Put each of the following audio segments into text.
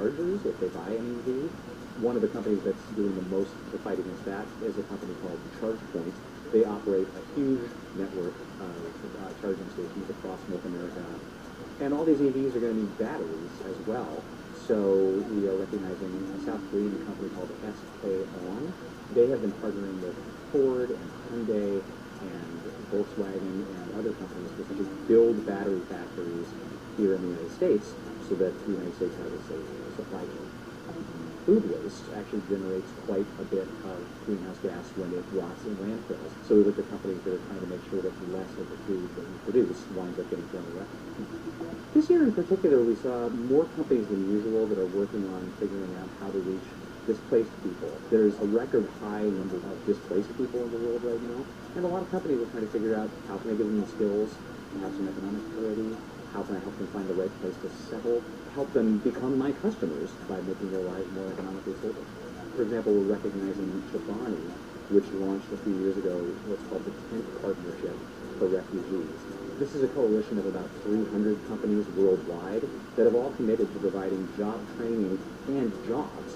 chargers if they buy an EV. One of the companies that's doing the most to fight against that is a company called ChargePoint. They operate a huge network of charging stations across North America. And all these EVs are going to need batteries as well. So we are recognizing a South Korean company called SK On. They have been partnering with Ford and Hyundai and Volkswagen and other companies to essentially build battery factories here in the United States so that the United States has a safe supply chain. Food waste actually generates quite a bit of greenhouse gas when it rots in landfills. So we look at companies that are trying to make sure that less of the food that we produce winds up getting thrown away. This year in particular, we saw more companies than usual that are working on figuring out how to reach displaced people. There's a record high number of displaced people in the world right now, and a lot of companies are trying to figure out how can I give them the skills to have some economic clarity, how can I help them find the right place to settle, help them become my customers by making their lives more economically stable. For example, we're recognizing Chobani, which launched a few years ago what's called the Tent Partnership for Refugees. This is a coalition of about 300 companies worldwide that have all committed to providing job training and jobs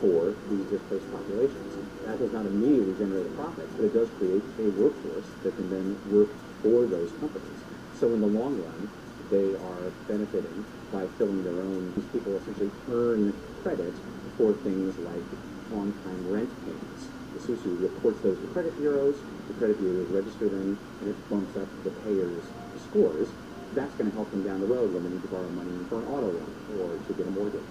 for these displaced populations. That does not immediately generate a profit, but it does create a workforce that can then work for those companies. So in the long run, they are benefiting by filling their own. These people essentially earn credit for things like on-time rent payments. The SUSU reports those to credit bureaus, the credit bureaus register them, and it bumps up the payers' scores. That's going to help them down the road when they need to borrow money for an auto loan or to get a mortgage.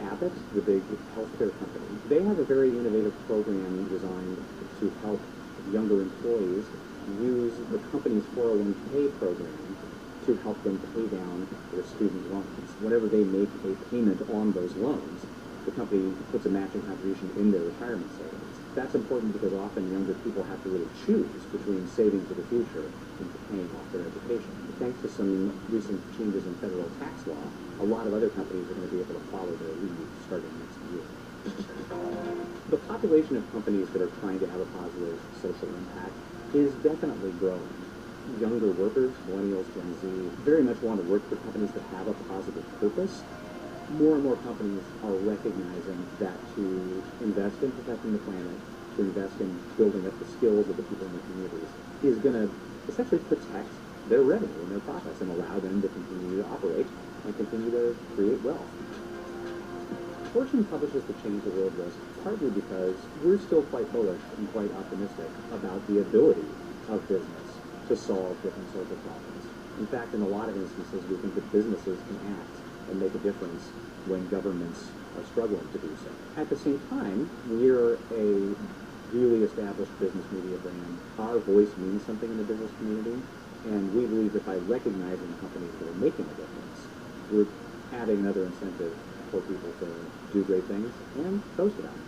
Abbott, the big healthcare company, they have a very innovative program designed to help younger employees use the company's 401k program to help them pay down their student loans. Whenever they make a payment on those loans, the company puts a matching contribution in their retirement savings. That's important because often younger people have to really choose between saving for the future and paying off their education. Thanks to some recent changes in federal tax law, a lot of other companies are going to be able to follow their lead starting next year. The population of companies that are trying to have a positive social impact is definitely growing. Younger workers, millennials, Gen Z, very much want to work for companies that have a positive purpose. More and more companies are recognizing that to invest in protecting the planet, to invest in building up the skills of the people in the communities, is going to essentially protect their revenue and their profits and allow them to continue to operate and continue to create wealth. Fortune publishes the Change the World list partly because we're still quite bullish and quite optimistic about the ability of business to solve different social problems. In fact, in a lot of instances, we think that businesses can act and make a difference when governments are struggling to do so. At the same time, we're a really established business media brand. Our voice means something in the business community, and we believe that by recognizing companies that are making a difference, we're adding another incentive for people to do great things and boast about it.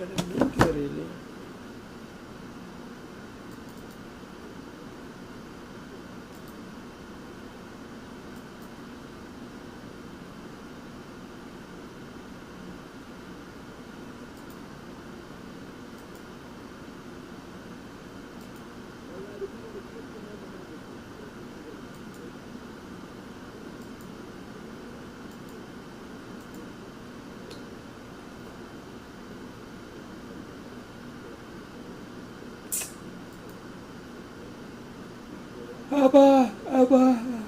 But I need to really. Abba, Abba.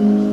Yes.